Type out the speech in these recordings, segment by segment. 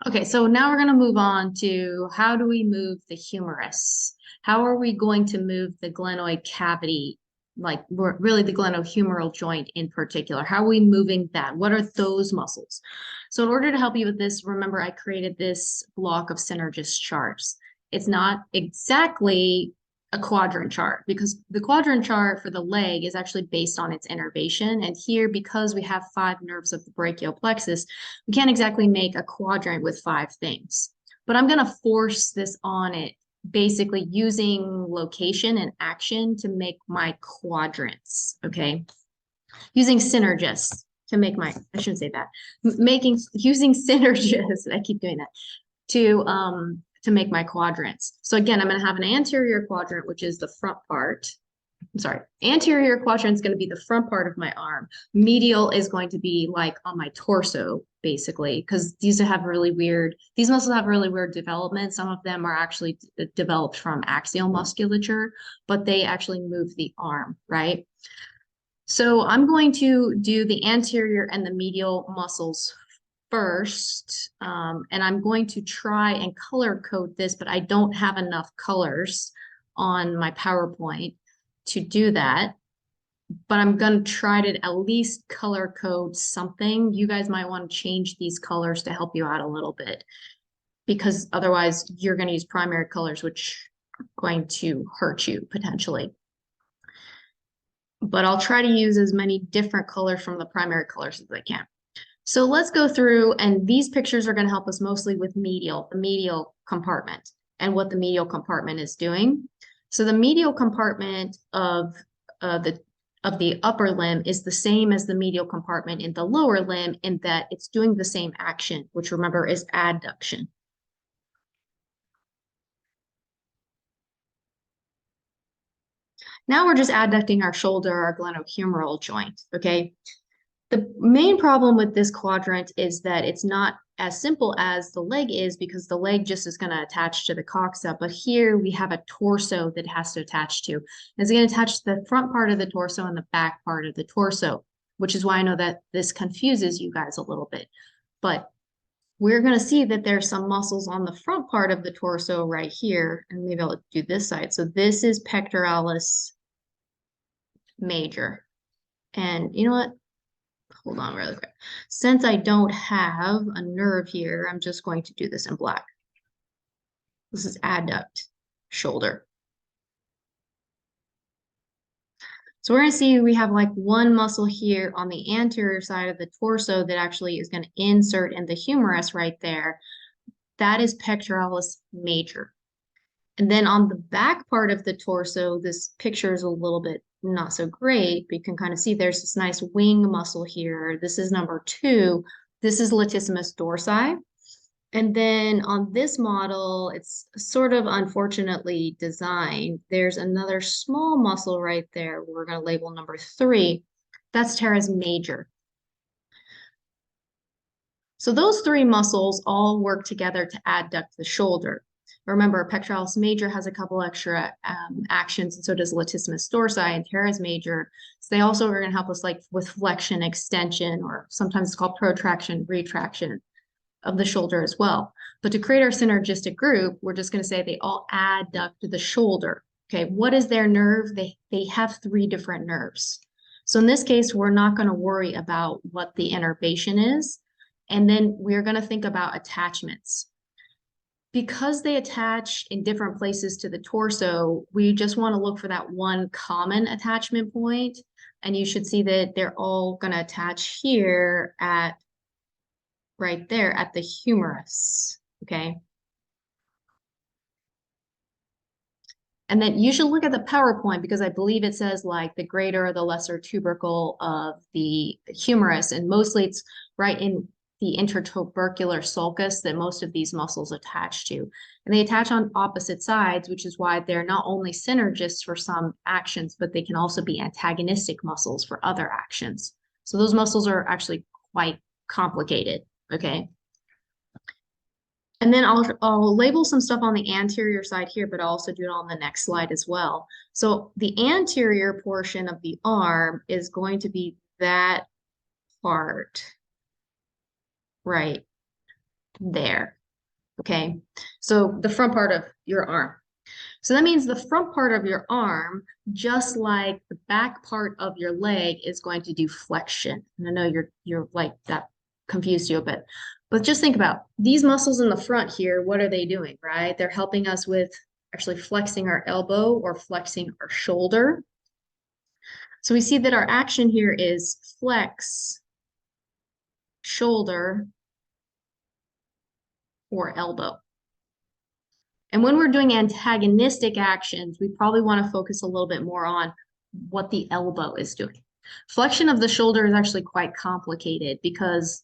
Okay, so now we're going to move on to how do we move the humerus? How are we going to move the glenoid cavity, like really the glenohumeral joint in particular? How are we moving that? What are those muscles? So in order to help you with this, remember I created this block of synergist charts. It's not exactly a quadrant chart because the quadrant chart for the leg is actually based on its innervation. And here, because we have 5 nerves of the brachial plexus, we can't exactly make a quadrant with 5 things. But I'm going to force this on it, basically using location and action to make my quadrants, okay? Using synergists to make my, I shouldn't say that, using synergists, I keep doing that, to make my quadrants. So again, I'm going to have an anterior quadrant, which is the front part. I'm sorry, anterior quadrant is going to be the front part of my arm. Medial is going to be like on my torso, basically, because these muscles have really weird development. Some of them are actually developed from axial musculature, but they actually move the arm, right? So I'm going to do the anterior and the medial muscles first, and I'm going to try and color code this, but I don't have enough colors on my PowerPoint to do that. But I'm going to try to at least color code something. You guys might want to change these colors to help you out a little bit, because otherwise you're going to use primary colors, which are going to hurt you potentially. But I'll try to use as many different colors from the primary colors as I can. So let's go through, and these pictures are going to help us mostly with the medial compartment and what the medial compartment is doing. So the medial compartment of the upper limb is the same as the medial compartment in the lower limb in that it's doing the same action, which remember is adduction. Now we're just adducting our shoulder, our glenohumeral joint, okay? The main problem with this quadrant is that it's not as simple as the leg is, because the leg just is going to attach to the coxa, but here we have a torso that has to attach to. It's going to attach to the front part of the torso and the back part of the torso, which is why I know that this confuses you guys a little bit. But we're going to see that there's some muscles on the front part of the torso right here, and maybe I'll do this side. So this is pectoralis major. And you know what? Hold on really quick. Since I don't have a nerve here, I'm just going to do this in black. This is adduct shoulder. So we're going to see we have like one muscle here on the anterior side of the torso that actually is going to insert in the humerus right there. That is pectoralis major. And then on the back part of the torso, this picture is a little bit not so great, but you can kind of see there's this nice wing muscle here. This is number 2. This is latissimus dorsi. And then on this model, it's sort of unfortunately designed. There's another small muscle right there. We're going to label number 3. That's teres major. So those 3 muscles all work together to adduct the shoulder. Remember, pectoralis major has a couple extra actions, and so does latissimus dorsi and teres major. So they also are going to help us like with flexion, extension, or sometimes it's called protraction, retraction of the shoulder as well. But to create our synergistic group, we're just going to say they all adduct the shoulder. Okay, what is their nerve? They have 3 different nerves. So in this case, we're not going to worry about what the innervation is. And then we're going to think about attachments. Because they attach in different places to the torso, we just want to look for that one common attachment point. And you should see that they're all going to attach here at right there at the humerus, okay? And then you should look at the PowerPoint because I believe it says like the greater or the lesser tubercle of the humerus, and mostly it's right in the intertubercular sulcus that most of these muscles attach to. And they attach on opposite sides, which is why they're not only synergists for some actions, but they can also be antagonistic muscles for other actions. So those muscles are quite complicated, okay? And then I'll label some stuff on the anterior side here, but I'll also do it on the next slide as well. So the anterior portion of the arm is going to be that part right there. Okay, so the front part of your arm. So that means the front part of your arm, just like the back part of your leg, is going to do flexion. And I know you're like that confused you a bit, but just think about these muscles in the front here. What are they doing, right? They're helping us with actually flexing our elbow or flexing our shoulder. So we see that our action here is flex, shoulder, or elbow. And when we're doing antagonistic actions, we probably want to focus a little bit more on what the elbow is doing. Flexion of the shoulder is actually quite complicated because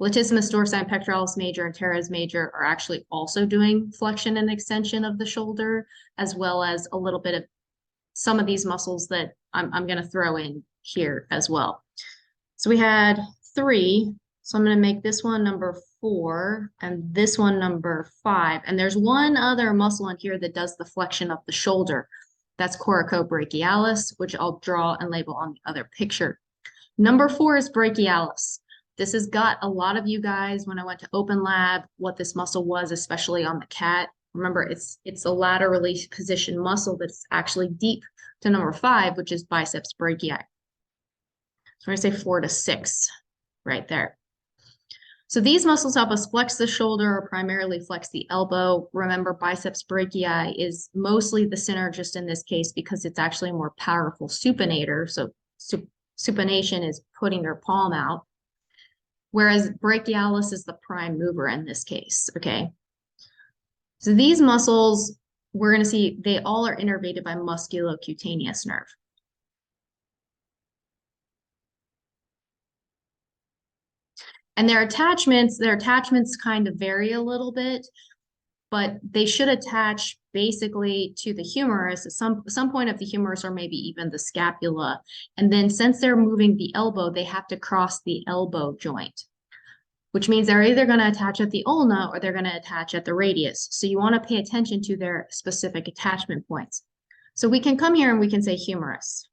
latissimus dorsi and pectoralis major and teres major are actually also doing flexion and extension of the shoulder, as well as a little bit of some of these muscles that I'm going to throw in here as well. So we had 3. So I'm going to make this one number 4 and this one number 5. And there's one other muscle in here that does the flexion of the shoulder. That's coracobrachialis, which I'll draw and label on the other picture. Number 4 is brachialis. This has got a lot of you guys, when I went to open lab, what this muscle was, especially on the cat. Remember, it's a laterally positioned muscle that's actually deep to number 5, which is biceps brachii. So I'm going to say 4 to 6 right there. So these muscles help us flex the shoulder or primarily flex the elbow. Remember, biceps brachii is mostly the synergist in this case because it's actually a more powerful supinator. So supination is putting your palm out, whereas brachialis is the prime mover in this case, okay? So these muscles, we're going to see, they all are innervated by musculocutaneous nerve. And their attachments kind of vary a little bit, but they should attach basically to the humerus at some point of the humerus or maybe even the scapula. And then since they're moving the elbow, they have to cross the elbow joint, which means they're either going to attach at the ulna or they're going to attach at the radius. So you want to pay attention to their specific attachment points. So we can come here and we can say humerus.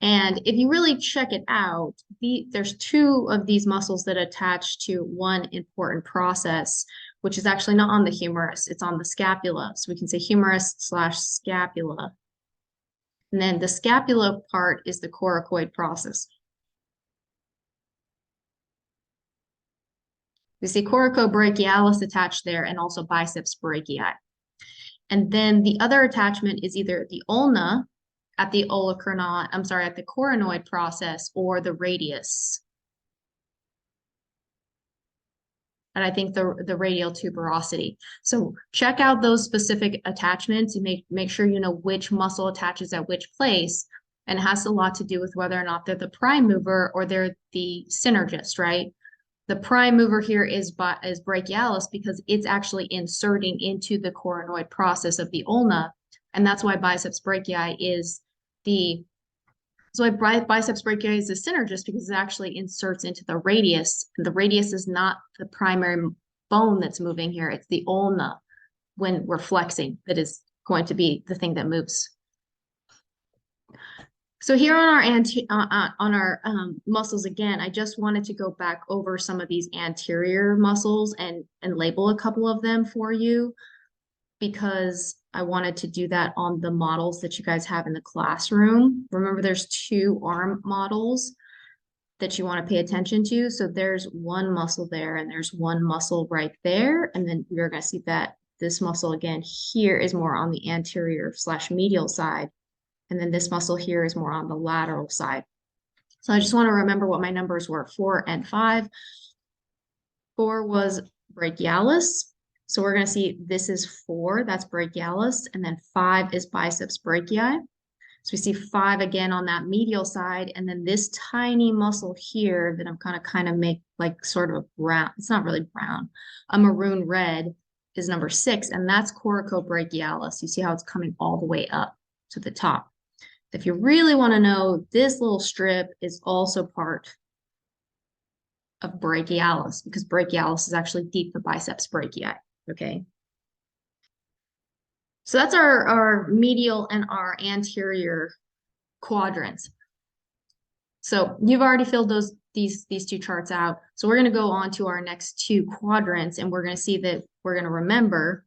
And if you really check it out, there's 2 of these muscles that attach to one important process, which is actually not on the humerus, it's on the scapula. So we can say humerus / scapula. And then the scapula part is the coracoid process. We see coracobrachialis attached there and also biceps brachii. And then the other attachment is either the ulna at the at the coronoid process or the radius. And I think the radial tuberosity. So check out those specific attachments and make sure you know which muscle attaches at which place. And it has a lot to do with whether or not they're the prime mover or they're the synergist, right? The prime mover here is brachialis because it's actually inserting into the coronoid process of the ulna. And that's why biceps brachii is the synergist because it actually inserts into the radius. And the radius is not the primary bone that's moving here. It's the ulna when we're flexing that is going to be the thing that moves. So here on our muscles again, I just wanted to go back over some of these anterior muscles and label a couple of them for you because I wanted to do that on the models that you guys have in the classroom. Remember, there's 2 arm models that you want to pay attention to. So there's one muscle there and there's one muscle right there. And then we're going to see that this muscle again here is more on the anterior / medial side. And then this muscle here is more on the lateral side. So I just want to remember what my numbers were, 4 and 5. 4 was brachialis. So we're going to see this is 4, that's brachialis, and then 5 is biceps brachii. So we see 5 again on that medial side, and then this tiny muscle here that I'm kind of make like sort of a brown, it's not really brown, a maroon red is number 6, and that's coracobrachialis. You see how it's coming all the way up to the top. If you really want to know, this little strip is also part of brachialis because brachialis is actually deep to biceps brachii, okay? So that's our medial and our anterior quadrants. So you've already filled these two charts out. So we're going to go on to our next two quadrants, and we're going to see that we're going to remember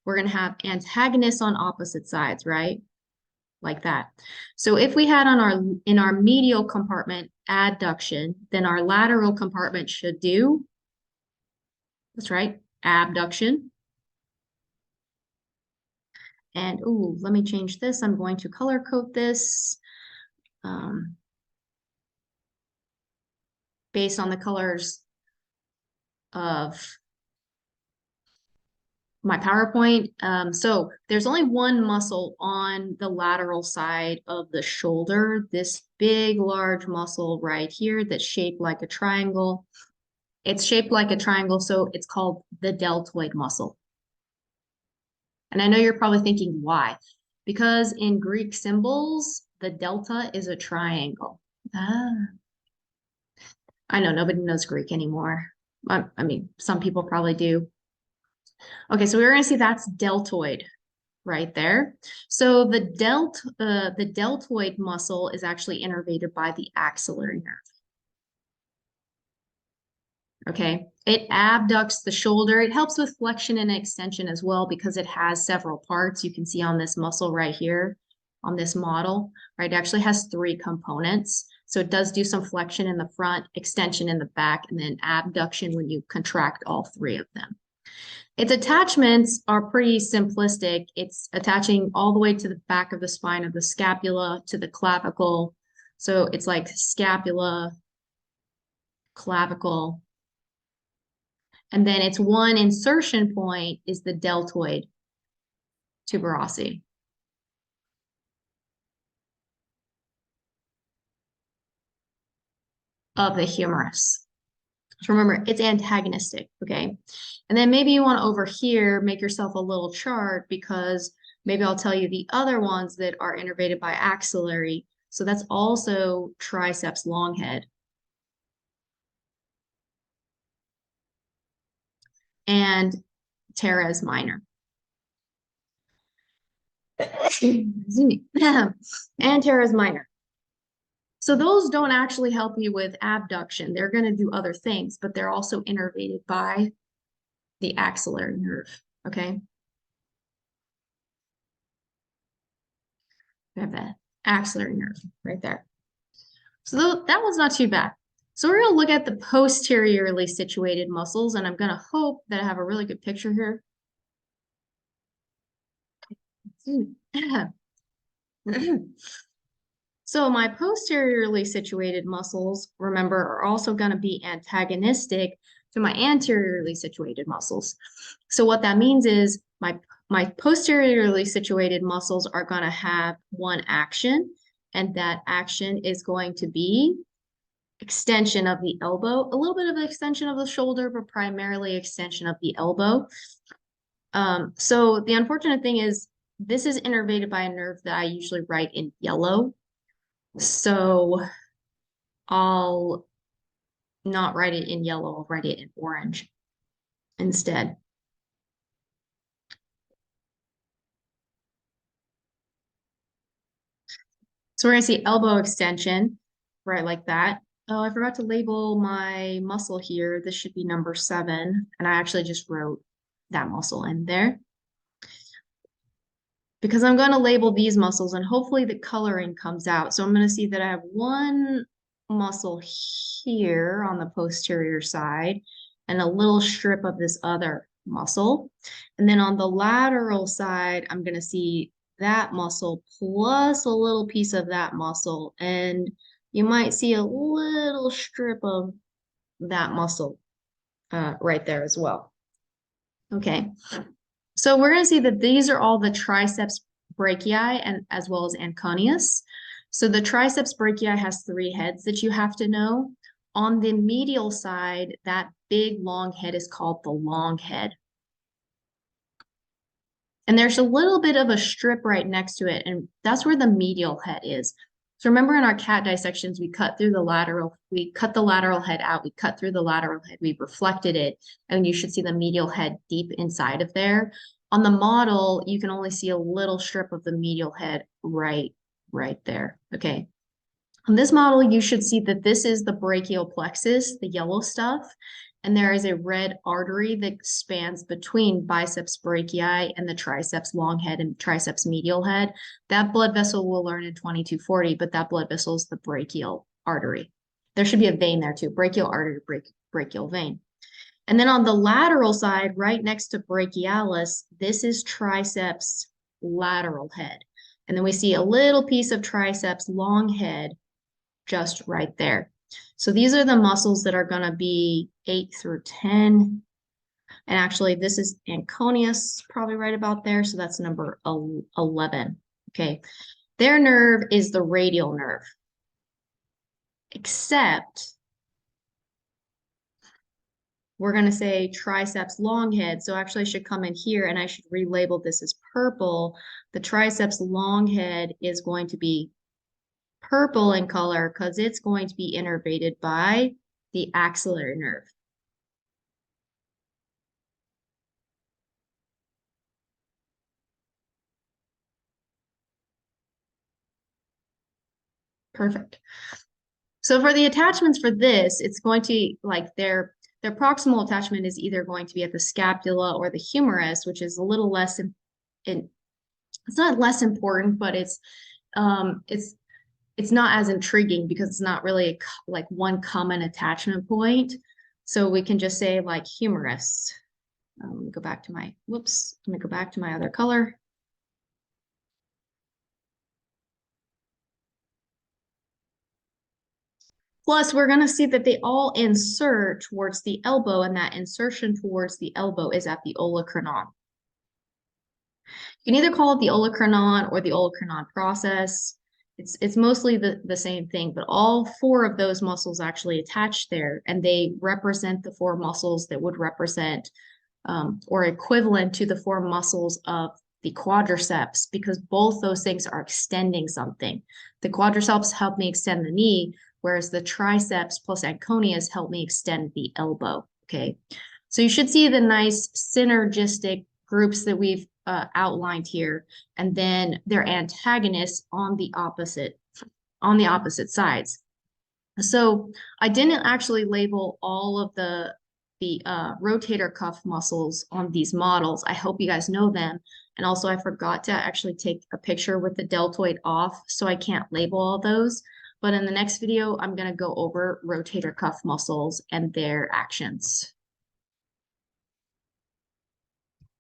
we're going to have antagonists on opposite sides, right? Like that. So if we had in our medial compartment adduction, then our lateral compartment should do, that's right, abduction. And ooh, let me change this. I'm going to color code this based on the colors of my PowerPoint. So there's only one muscle on the lateral side of the shoulder, this big, large muscle right here that's shaped like a triangle. It's shaped like a triangle, so it's called the deltoid muscle. And I know you're probably thinking, why? Because in Greek symbols, the delta is a triangle. Ah. I know nobody knows Greek anymore. I mean, some people probably do. Okay, so we're going to see that's deltoid right there. So the deltoid muscle is actually innervated by the axillary nerve. Okay, it abducts the shoulder. It helps with flexion and extension as well because it has several parts. You can see on this muscle right here, on this model, right? It actually has three components. So it does do some flexion in the front, extension in the back, and then abduction when you contract all three of them. Its attachments are pretty simplistic. It's attaching all the way to the back of the spine of the scapula to the clavicle. So it's like scapula, clavicle, and then its one insertion point is the deltoid tuberosity. Of the humerus. So remember, it's antagonistic, okay? And then maybe you want to over here make yourself a little chart because maybe I'll tell you the other ones that are innervated by axillary. So that's also triceps long head. And teres minor. And teres minor. So those don't actually help you with abduction. They're going to do other things, but they're also innervated by the axillary nerve, okay? We have that axillary nerve right there. So that one's not too bad. So we're going to look at the posteriorly situated muscles, and I'm going to hope that I have a really good picture here. So my posteriorly situated muscles, remember, are also going to be antagonistic to my anteriorly situated muscles. So what that means is my posteriorly situated muscles are going to have one action, and that action is going to be extension of the elbow, a little bit of extension of the shoulder, but primarily extension of the elbow. So the unfortunate thing is this is innervated by a nerve that I usually write in yellow. So I'll not write it in yellow, I'll write it in orange instead. So we're going to see elbow extension, right, like that. Oh, I forgot to label my muscle here. This should be number 7. And I actually just wrote that muscle in there. Because I'm going to label these muscles and hopefully the coloring comes out. So I'm going to see that I have one muscle here on the posterior side and a little strip of this other muscle. And then on the lateral side, I'm going to see that muscle plus a little piece of that muscle. And you might see a little strip of that muscle right there as well. Okay. So we're going to see that these are all the triceps brachii and as well as anconeus. So the triceps brachii has 3 heads that you have to know. On the medial side, that big long head is called the long head. And there's a little bit of a strip right next to it, and that's where the medial head is. So remember in our cat dissections, we cut the lateral head out, we cut through the lateral head, we reflected it, and you should see the medial head deep inside of there. On the model, you can only see a little strip of the medial head right there, okay? On this model, you should see that this is the brachial plexus, the yellow stuff, and there is a red artery that spans between biceps brachii and the triceps long head and triceps medial head. That blood vessel we'll learn in 2240, but that blood vessel is the brachial artery. There should be a vein there too, brachial artery, brachial vein. And then on the lateral side, right next to brachialis, this is triceps lateral head. And then we see a little piece of triceps long head just right there. So these are the muscles that are going to be 8 through 10. And actually, this is Anconius, probably right about there. So that's number 11. Okay. Their nerve is the radial nerve, except we're going to say triceps long head. So actually, I should come in here and I should relabel this as purple. The triceps long head is going to be purple in color because it's going to be innervated by the axillary nerve. Perfect. So for the attachments for this, it's going to like their proximal attachment is either going to be at the scapula or the humerus, which is a little less it's not less important, but it's not as intriguing because it's not really like one common attachment point. So we can just say like humerus. Let me go back to my, whoops, let me go back to my other color. Plus, we're going to see that they all insert towards the elbow, and that insertion towards the elbow is at the olecranon. You can either call it the olecranon or the olecranon process. It's mostly the same thing, but all 4 of those muscles actually attach there, and they represent the 4 muscles that would represent or equivalent to the 4 muscles of the quadriceps, because both those things are extending something. The quadriceps help me extend the knee, whereas the triceps plus Anconius help me extend the elbow, okay? So you should see the nice synergistic groups that we've outlined here, and then their antagonists on the opposite sides. So I didn't actually label all of the rotator cuff muscles on these models. I hope you guys know them. And also I forgot to actually take a picture with the deltoid off, so I can't label all those. But in the next video, I'm going to go over rotator cuff muscles and their actions.